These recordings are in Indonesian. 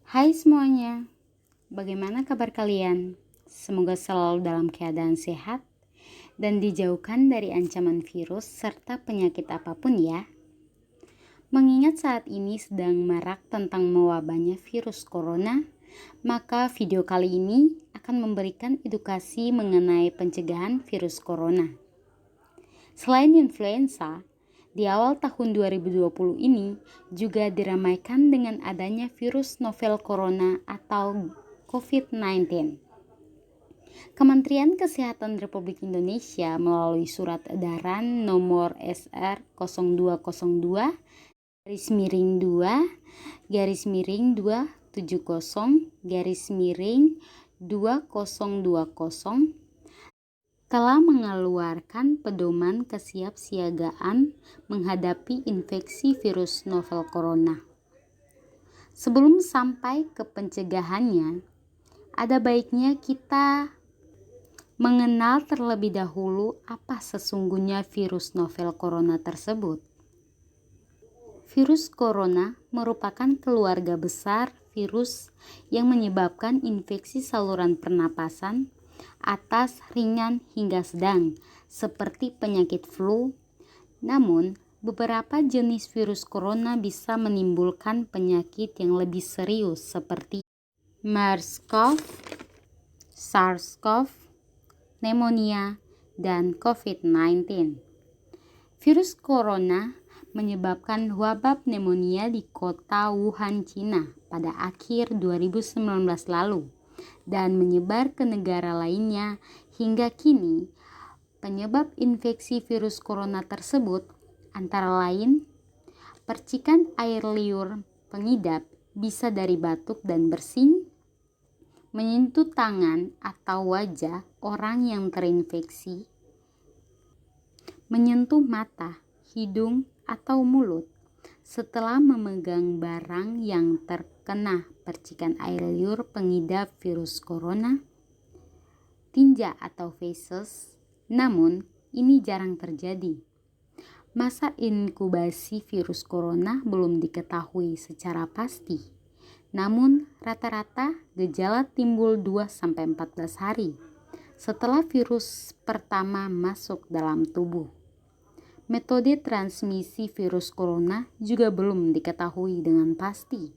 Hai semuanya, bagaimana kabar kalian? Semoga selalu dalam keadaan sehat dan dijauhkan dari ancaman virus serta penyakit apapun ya. Mengingat saat ini sedang marak tentang mewabahnya virus corona, maka video kali ini akan memberikan edukasi mengenai pencegahan virus corona. Selain influenza, di awal tahun 2020 ini juga diramaikan dengan adanya virus novel corona atau COVID-19. Kementerian Kesehatan Republik Indonesia melalui surat edaran nomor SR 0202 garis miring 2 garis miring 270 garis miring 2020 telah mengeluarkan pedoman kesiapsiagaan menghadapi infeksi virus novel corona. Sebelum sampai ke pencegahannya, ada baiknya kita mengenal terlebih dahulu apa sesungguhnya virus novel corona tersebut. Virus corona merupakan keluarga besar virus yang menyebabkan infeksi saluran pernapasan atas, ringan, hingga sedang, seperti penyakit flu. Namun, beberapa jenis virus corona bisa menimbulkan penyakit yang lebih serius seperti MERS-CoV, SARS-CoV, pneumonia, dan COVID-19. Virus corona menyebabkan wabah pneumonia di kota Wuhan, Cina pada akhir 2019 lalu dan menyebar ke negara lainnya hingga kini. Penyebab infeksi virus corona tersebut antara lain percikan air liur pengidap bisa dari batuk dan bersin, menyentuh tangan atau wajah orang yang terinfeksi, menyentuh mata, hidung, atau mulut setelah memegang barang yang terkena percikan air liur pengidap virus corona, tinja atau feses. Namun, ini jarang terjadi. Masa inkubasi virus corona belum diketahui secara pasti. Namun, rata-rata gejala timbul 2-14 hari setelah virus pertama masuk dalam tubuh. Metode transmisi virus corona juga belum diketahui dengan pasti.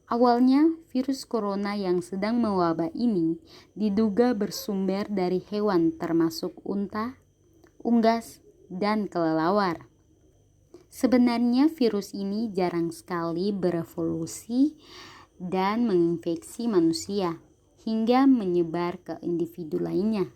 Awalnya, virus corona yang sedang mewabah ini diduga bersumber dari hewan termasuk unta, unggas, dan kelelawar. Sebenarnya virus ini jarang sekali berevolusi dan menginfeksi manusia hingga menyebar ke individu lainnya.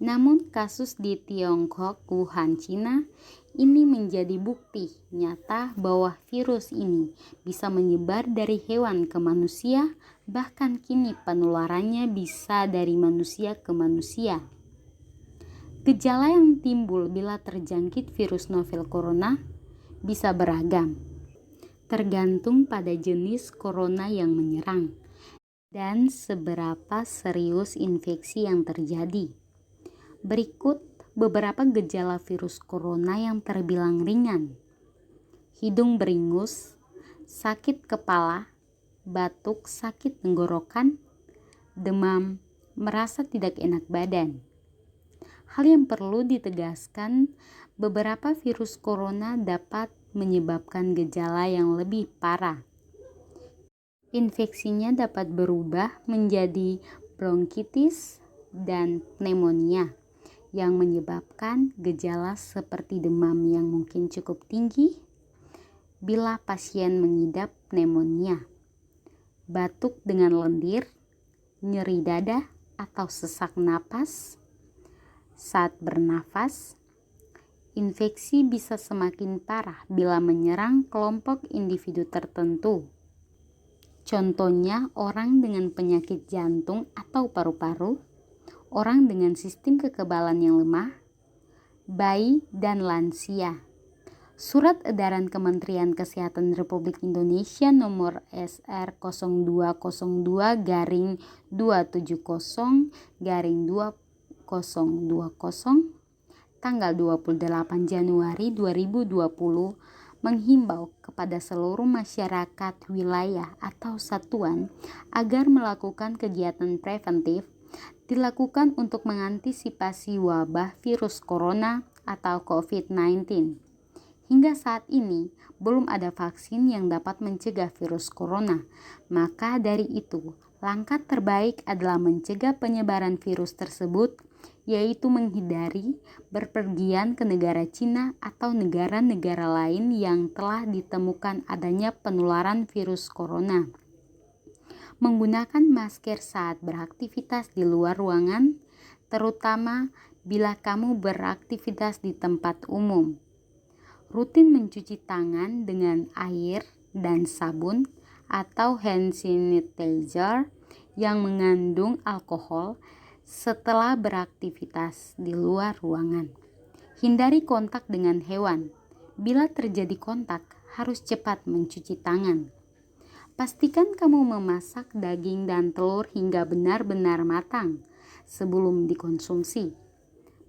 Namun kasus di Tiongkok, Wuhan, Cina ini menjadi bukti nyata bahwa virus ini bisa menyebar dari hewan ke manusia, bahkan kini penularannya bisa dari manusia ke manusia. Gejala yang timbul bila terjangkit virus novel corona bisa beragam, tergantung pada jenis corona yang menyerang dan seberapa serius infeksi yang terjadi. Berikut beberapa gejala virus corona yang terbilang ringan: hidung beringus, sakit kepala, batuk, sakit tenggorokan, demam, merasa tidak enak badan. Hal yang perlu ditegaskan, beberapa virus corona dapat menyebabkan gejala yang lebih parah. Infeksinya dapat berubah menjadi bronkitis dan pneumonia yang menyebabkan gejala seperti demam yang mungkin cukup tinggi bila pasien mengidap pneumonia, batuk dengan lendir, nyeri dada atau sesak napas saat bernafas. Infeksi bisa semakin parah bila menyerang kelompok individu tertentu. Contohnya orang dengan penyakit jantung atau paru-paru, orang dengan sistem kekebalan yang lemah, bayi, dan lansia. Surat edaran Kementerian Kesehatan Republik Indonesia nomor SR 0202-270-2020 tanggal 28 Januari 2020 menghimbau kepada seluruh masyarakat wilayah atau satuan agar melakukan kegiatan preventif dilakukan untuk mengantisipasi wabah virus corona atau COVID-19. Hingga saat ini, belum ada vaksin yang dapat mencegah virus corona. Maka dari itu, langkah terbaik adalah mencegah penyebaran virus tersebut, yaitu menghindari berpergian ke negara Cina atau negara-negara lain yang telah ditemukan adanya penularan virus corona. Menggunakan masker saat beraktivitas di luar ruangan, terutama bila kamu beraktivitas di tempat umum. Rutin mencuci tangan dengan air dan sabun atau hand sanitizer yang mengandung alkohol setelah beraktivitas di luar ruangan. Hindari kontak dengan hewan. Bila terjadi kontak, harus cepat mencuci tangan. Pastikan kamu memasak daging dan telur hingga benar-benar matang sebelum dikonsumsi.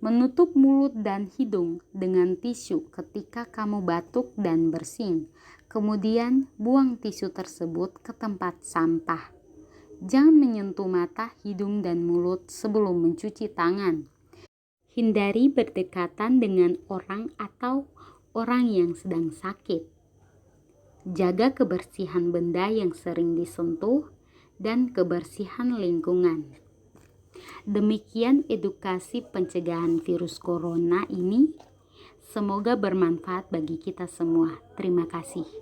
Menutup mulut dan hidung dengan tisu ketika kamu batuk dan bersin. Kemudian buang tisu tersebut ke tempat sampah. Jangan menyentuh mata, hidung, dan mulut sebelum mencuci tangan. Hindari berdekatan dengan orang atau orang yang sedang sakit. Jaga kebersihan benda yang sering disentuh dan kebersihan lingkungan. Demikian edukasi pencegahan virus corona ini. Semoga bermanfaat bagi kita semua. Terima kasih.